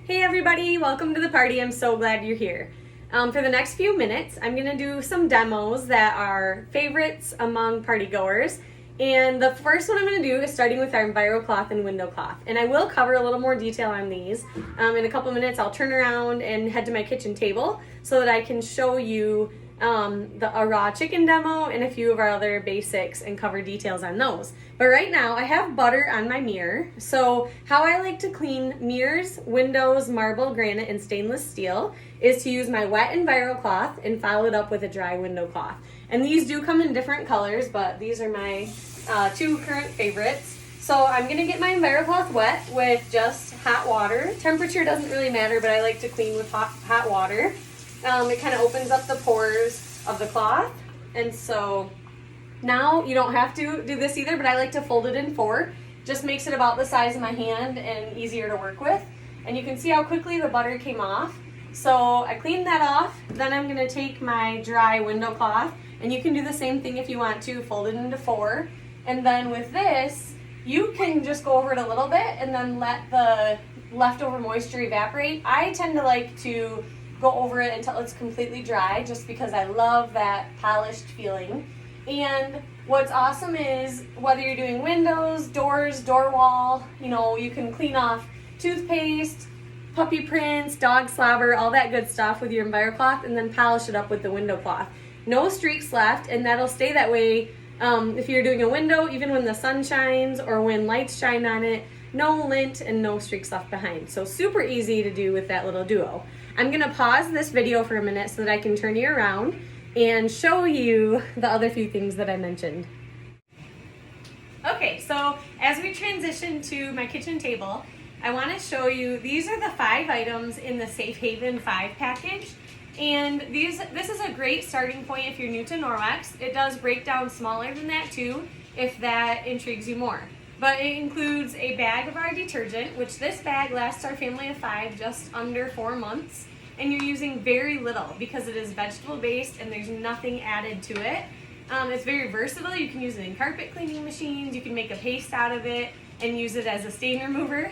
Hey everybody, welcome to the party. I'm so glad you're here. For the next few minutes, I'm going to do some demos that are favorites among party goers. And the first one I'm going to do is starting with our EnviroCloth and window cloth. And I will cover a little more detail on these. In a couple minutes, I'll turn around and head to my kitchen table so that I can show you a raw chicken demo and a few of our other basics and cover details on those. But right now I have butter on my mirror. So how I like to clean mirrors, windows, marble, granite, and stainless steel is to use my wet EnviroCloth and follow it up with a dry window cloth. And these do come in different colors, but these are my two current favorites. So I'm gonna get my EnviroCloth wet with just hot water. Temperature doesn't really matter, but I like to clean with hot water. It kind of opens up the pores of the cloth. And so now you don't have to do this either, but I like to fold it in four. Just makes it about the size of my hand and easier to work with. And you can see how quickly the butter came off. So I cleaned that off. Then I'm gonna take my dry window cloth, and you can do the same thing if you want to, fold it into four. And then with this, you can just go over it a little bit and then let the leftover moisture evaporate. I tend to like to go over it until it's completely dry, just because I love that polished feeling. And what's awesome is whether you're doing windows, doors, door wall, you can clean off toothpaste, puppy prints, dog slobber, all that good stuff with your EnviroCloth, and then polish it up with the window cloth. No streaks left, and that'll stay that way if you're doing a window, even when the sun shines or when lights shine on it. No lint and no streaks left behind. So super easy to do with that little duo. I'm gonna pause this video for a minute so that I can turn you around and show you the other few things that I mentioned. Okay, so as we transition to my kitchen table, I wanna show you, these are the 5 items in the Safe Haven 5 package. And this is a great starting point if you're new to Norwex. It does break down smaller than that too, if that intrigues you more. But it includes a bag of our detergent, which this bag lasts our family of 5 just under 4 months. And you're using very little because it is vegetable based and there's nothing added to it. It's very versatile. You can use it in carpet cleaning machines. You can make a paste out of it and use it as a stain remover.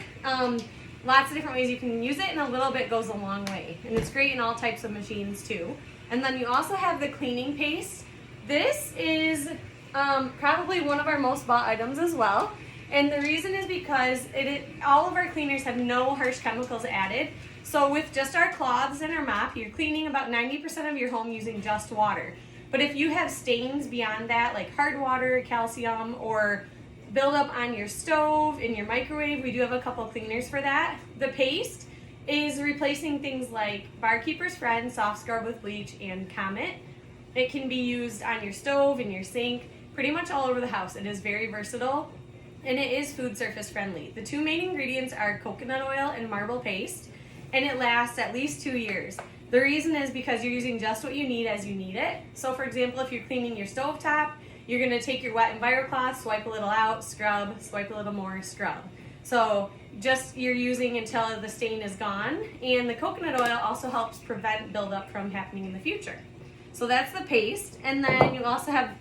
Lots of different ways you can use it, and a little bit goes a long way. And it's great in all types of machines too. And then you also have the cleaning paste. This is probably one of our most bought items as well. And the reason is because all of our cleaners have no harsh chemicals added. So with just our cloths and our mop, you're cleaning about 90% of your home using just water. But if you have stains beyond that, like hard water, calcium, or buildup on your stove, in your microwave, we do have a couple cleaners for that. The paste is replacing things like Barkeeper's Friend, Soft Scrub with Bleach, and Comet. It can be used on your stove, in your sink, pretty much all over the house. It is very versatile. And it is food surface friendly. The 2 main ingredients are coconut oil and marble paste, and it lasts at least 2 years. The reason is because you're using just what you need as you need it. So for example, if you're cleaning your stovetop, you're gonna take your wet EnviroCloth, swipe a little out, scrub, swipe a little more, scrub. So just you're using until the stain is gone. And the coconut oil also helps prevent buildup from happening in the future. So that's the paste. And then you also have,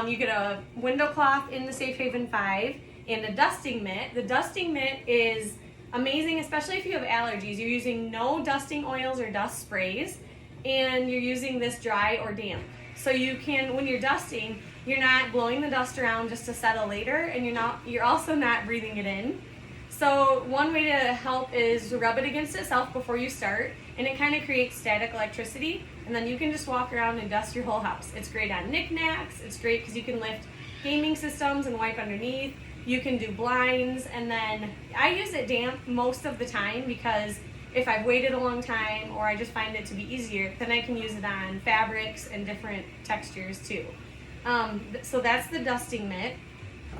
you get a window cloth in the Safe Haven 5, and a dusting mitt. The dusting mitt is amazing, especially if you have allergies. You're using no dusting oils or dust sprays, and you're using this dry or damp. So you can, when you're dusting, you're not blowing the dust around just to settle later, and you're also not breathing it in. So one way to help is to rub it against itself before you start, and it kind of creates static electricity, and then you can just walk around and dust your whole house. It's great on knickknacks. It's great because you can lift gaming systems and wipe underneath. You can do blinds, and then I use it damp most of the time because if I've waited a long time or I just find it to be easier, then I can use it on fabrics and different textures too. So that's the dusting mitt.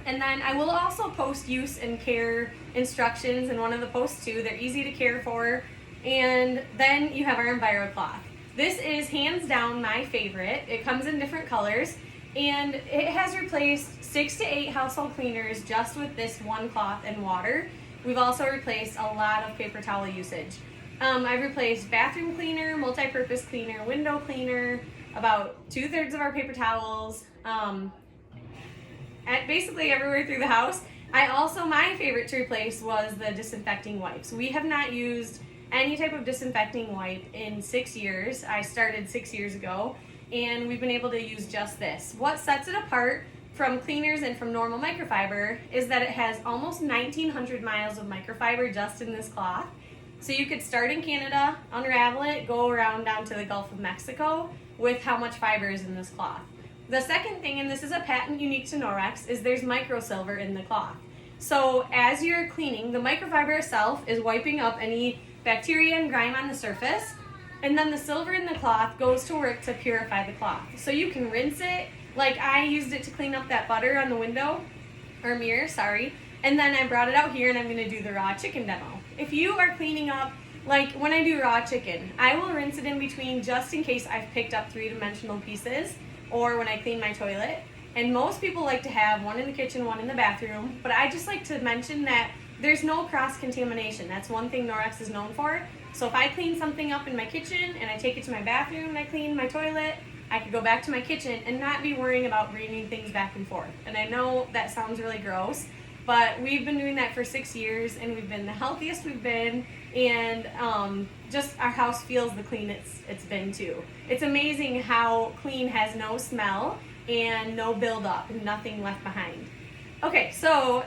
And then I will also post use and care instructions in one of the posts too. They're easy to care for. And then you have our EnviroCloth. This is hands down my favorite. It comes in different colors. And it has replaced 6 to 8 household cleaners just with this one cloth and water. We've also replaced a lot of paper towel usage. I've replaced bathroom cleaner, multi-purpose cleaner, window cleaner, about 2/3 of our paper towels, at basically everywhere through the house. My favorite to replace was the disinfecting wipes. We have not used any type of disinfecting wipe in 6 years. I started 6 years ago, and we've been able to use just this. What sets it apart from cleaners and from normal microfiber is that it has almost 1,900 miles of microfiber just in this cloth. So you could start in Canada, unravel it, go around down to the Gulf of Mexico with how much fiber is in this cloth. The second thing, and this is a patent unique to Norwex, is there's microsilver in the cloth. So as you're cleaning, the microfiber itself is wiping up any bacteria and grime on the surface, and then the silver in the cloth goes to work to purify the cloth. So you can rinse it, like I used it to clean up that butter on the window, or mirror, sorry, and then I brought it out here and I'm gonna do the raw chicken demo. If you are cleaning up, like when I do raw chicken, I will rinse it in between just in case I've picked up three-dimensional pieces, or when I clean my toilet. And most people like to have one in the kitchen, one in the bathroom, but I just like to mention that there's no cross-contamination. That's one thing Norwex is known for. So if I clean something up in my kitchen and I take it to my bathroom and I clean my toilet, I could go back to my kitchen and not be worrying about bringing things back and forth. And I know that sounds really gross, but we've been doing that for 6 years and we've been the healthiest we've been, and just our house feels the clean it's been too. It's amazing how clean has no smell and no buildup and nothing left behind. Okay, so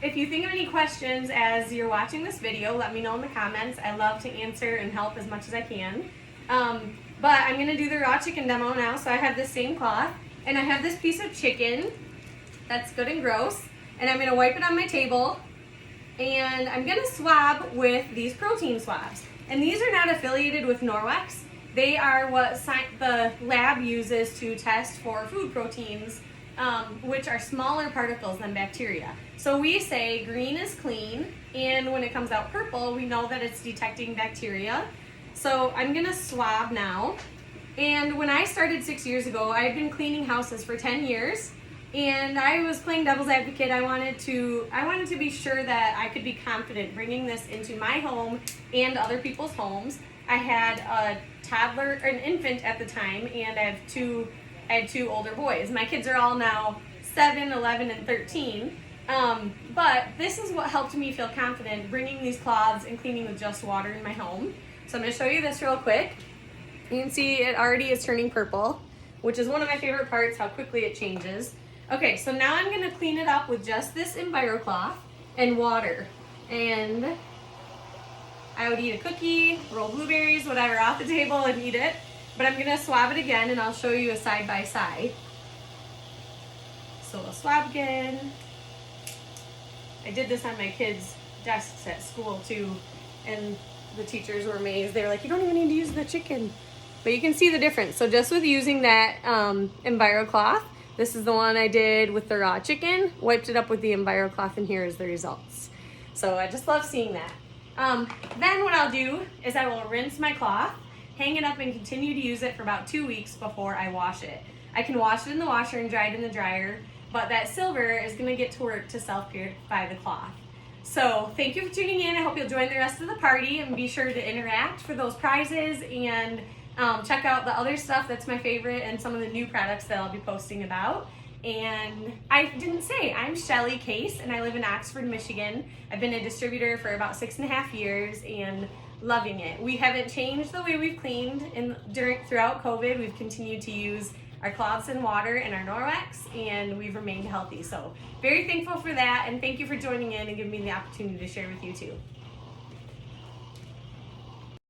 if you think of any questions as you're watching this video, let me know in the comments. I love to answer and help as much as I can. But I'm gonna do the raw chicken demo now. So I have this same cloth and I have this piece of chicken that's good and gross, and I'm gonna wipe it on my table, and I'm gonna swab with these protein swabs. And these are not affiliated with Norwex. They are what the lab uses to test for food proteins, which are smaller particles than bacteria. So we say green is clean, and when it comes out purple, we know that it's detecting bacteria. So I'm gonna swab now. And when I started 6 years ago, I had been cleaning houses for 10 years, and I was playing devil's advocate. I wanted to be sure that I could be confident bringing this into my home and other people's homes. I had a toddler, or an infant at the time, and I had two older boys. My kids are all now 7, 11, and 13. But this is what helped me feel confident bringing these cloths and cleaning with just water in my home. So I'm going to show you this real quick. You can see it already is turning purple, which is one of my favorite parts, how quickly it changes. Okay, so now I'm going to clean it up with just this EnviroCloth and water. And I would eat a cookie, roll blueberries, whatever, off the table and eat it. But I'm gonna swab it again and I'll show you a side by side. So we'll swab again. I did this on my kids' desks at school too, and the teachers were amazed. They were like, you don't even need to use the chicken. But you can see the difference. So just with using that EnviroCloth, this is the one I did with the raw chicken, wiped it up with the EnviroCloth, and here is the results. So I just love seeing that. Then what I'll do is I will rinse my cloth, hang it up, and continue to use it for about 2 weeks before I wash it. I can wash it in the washer and dry it in the dryer, but that silver is going to get to work to self-purify the cloth. So thank you for tuning in. I hope you'll join the rest of the party and be sure to interact for those prizes, and check out the other stuff that's my favorite and some of the new products that I'll be posting about. And I didn't say, I'm Shelly Case, and I live in Oxford, Michigan. I've been a distributor for about 6.5 years and loving it. We haven't changed the way we've cleaned throughout COVID. We've continued to use our cloths and water and our Norwex, and we've remained healthy. So very thankful for that, and thank you for joining in and giving me the opportunity to share with you too.